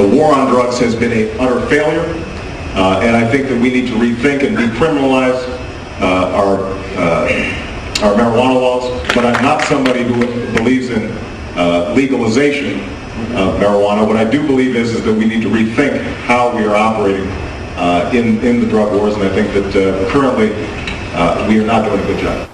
The war on drugs has been an utter failure, and I think that we need to rethink and decriminalize our marijuana laws. But I'm not somebody who believes in legalization of marijuana. What I do believe is that we need to rethink how we are operating in the drug wars, and I think that currently we are not doing a good job.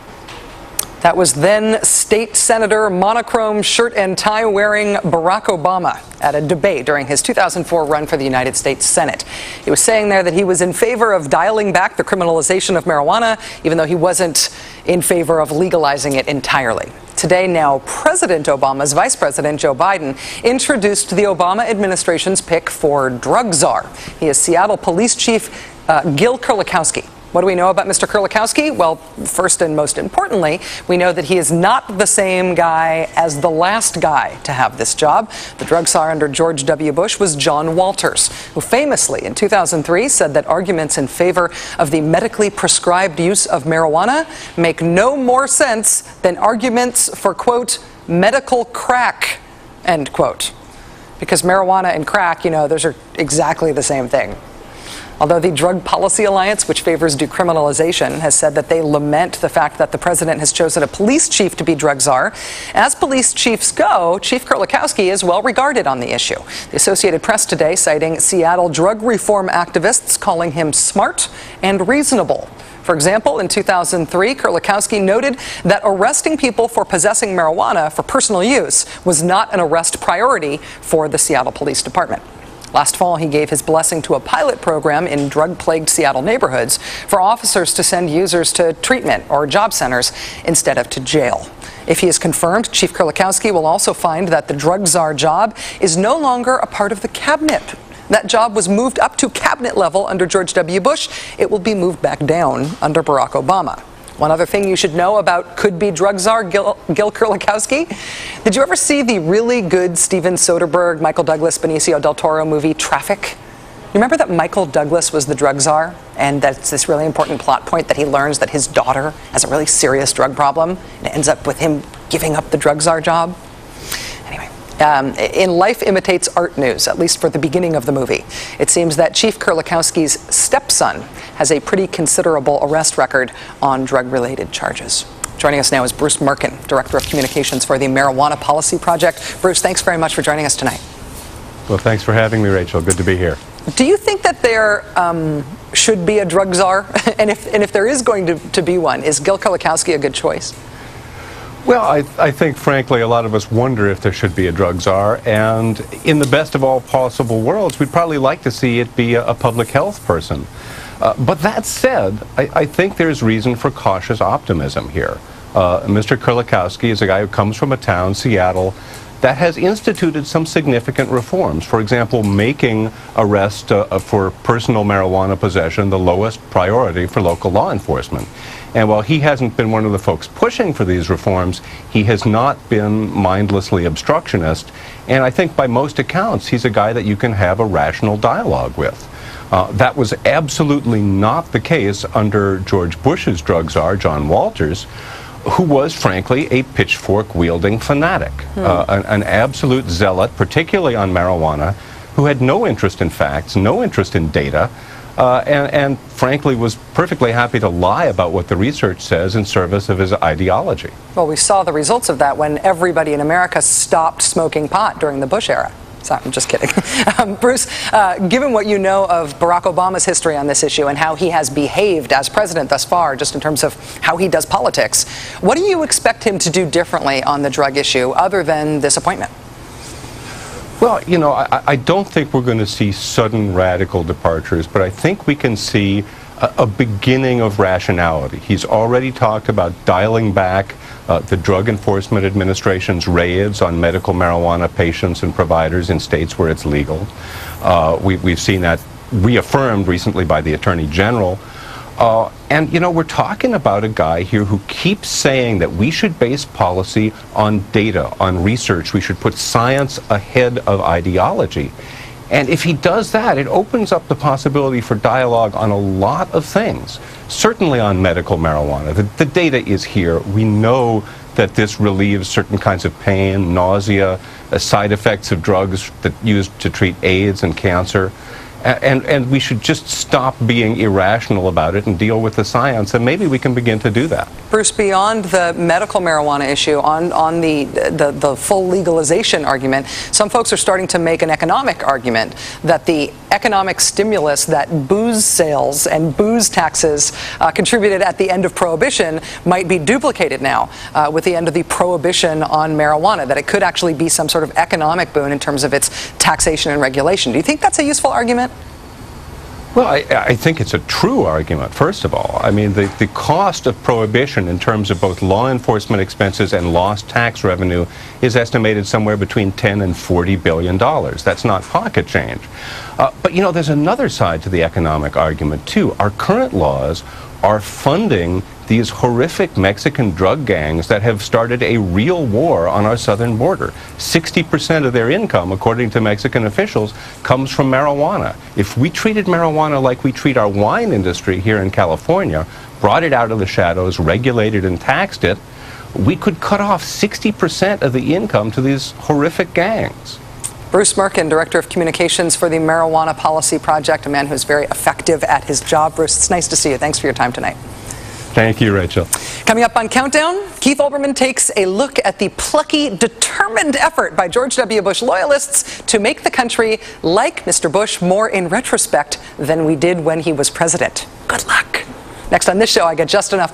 That was then State Senator, monochrome shirt and tie wearing Barack Obama at a debate during his 2004 run for the United States Senate. He was saying there that he was in favor of dialing back the criminalization of marijuana, even though he wasn't in favor of legalizing it entirely. Today, now President Obama's Vice President Joe Biden introduced the Obama administration's pick for drug czar. He is Seattle Police Chief Gil Kerlikowske. What do we know about Mr. Kerlikowske? Well, first and most importantly, we know that he is not the same guy as the last guy to have this job. The drug czar under George W. Bush was John Walters, who famously in 2003 said that arguments in favor of the medically prescribed use of marijuana make no more sense than arguments for, quote, medical crack, end quote. Because marijuana and crack, you know, those are exactly the same thing. Although the Drug Policy Alliance, which favors decriminalization, has said that they lament the fact that the president has chosen a police chief to be drug czar. As police chiefs go, Chief Kerlikowske is well regarded on the issue. The Associated Press today citing Seattle drug reform activists calling him smart and reasonable. For example, in 2003, Kerlikowske noted that arresting people for possessing marijuana for personal use was not an arrest priority for the Seattle Police Department. Last fall, he gave his blessing to a pilot program in drug-plagued Seattle neighborhoods for officers to send users to treatment or job centers instead of to jail. If he is confirmed, Chief Kerlikowske will also find that the drug czar job is no longer a part of the cabinet. That job was moved up to cabinet level under George W. Bush. It will be moved back down under Barack Obama. One other thing you should know about could-be drug czar Gil Kerlikowske. Did you ever see the really good Steven Soderbergh, Michael Douglas, Benicio del Toro movie Traffic? You remember that Michael Douglas was the drug czar? And that's this really important plot point that he learns that his daughter has a really serious drug problem, and it ends up with him giving up the drug czar job? Anyway. In Life Imitates Art news, at least for the beginning of the movie, it seems that Chief Kerlikowske's stepson has a pretty considerable arrest record on drug-related charges. Joining us now is Bruce Mirken, Director of Communications for the Marijuana Policy Project. Bruce, thanks very much for joining us tonight. Well, thanks for having me, Rachel. Good to be here. Do you think that there should be a drug czar? and if there is going to be one, is Gil Kerlikowske a good choice? Well, I think, frankly, a lot of us wonder if there should be a drug czar, and in the best of all possible worlds, we'd probably like to see it be a public health person. But that said, I think there's reason for cautious optimism here. Mr. Kerlikowske is a guy who comes from a town, Seattle, that has instituted some significant reforms. For example, making arrest for personal marijuana possession the lowest priority for local law enforcement. And while he hasn't been one of the folks pushing for these reforms, he has not been mindlessly obstructionist. And I think by most accounts, he's a guy that you can have a rational dialogue with. That was absolutely not the case under George Bush's drug czar, John Walters, who was, frankly, a pitchfork-wielding fanatic, an absolute zealot, particularly on marijuana, who had no interest in facts, no interest in data, and frankly was perfectly happy to lie about what the research says in service of his ideology. Well, we saw the results of that when everybody in America stopped smoking pot during the Bush era. Sorry, I'm just kidding. Bruce, given what you know of Barack Obama's history on this issue and how he has behaved as president thus far, just in terms of how he does politics, what do you expect him to do differently on the drug issue other than this appointment? Well, you know, I don't think we're going to see sudden radical departures, but I think we can see a beginning of rationality. He's already talked about dialing back the Drug Enforcement Administration's raids on medical marijuana patients and providers in states where it's legal. We've seen that reaffirmed recently by the Attorney General. And, you know, we're talking about a guy here who keeps saying that we should base policy on data, on research. We should put science ahead of ideology. And if he does that, it opens up the possibility for dialogue on a lot of things, certainly on medical marijuana. The data is here. We know that this relieves certain kinds of pain, nausea, side effects of drugs that used to treat AIDS and cancer. And we should just stop being irrational about it and deal with the science, and maybe we can begin to do that. Bruce, beyond the medical marijuana issue, on the full legalization argument, some folks are starting to make an economic argument that the economic stimulus that booze sales and booze taxes contributed at the end of Prohibition might be duplicated now with the end of the prohibition on marijuana, that it could actually be some sort of economic boon in terms of its taxation and regulation. Do you think that's a useful argument? Well, I think it's a true argument, first of all. I mean, the cost of prohibition in terms of both law enforcement expenses and lost tax revenue is estimated somewhere between $10 and $40 billion. That's not pocket change. But, you know, there's another side to the economic argument, too. Our current laws are funding these horrific Mexican drug gangs that have started a real war on our southern border. 60% of their income, according to Mexican officials, comes from marijuana. If we treated marijuana like we treat our wine industry here in California, brought it out of the shadows, regulated and taxed it, we could cut off 60% of the income to these horrific gangs. Bruce Mirken, Director of Communications for the Marijuana Policy Project, a man who's very effective at his job. Bruce, it's nice to see you. Thanks for your time tonight. Thank you, Rachel. Coming up on Countdown, Keith Olbermann takes a look at the plucky, determined effort by George W. Bush loyalists to make the country like Mr. Bush more in retrospect than we did when he was president. Good luck. Next on this show, I get just enough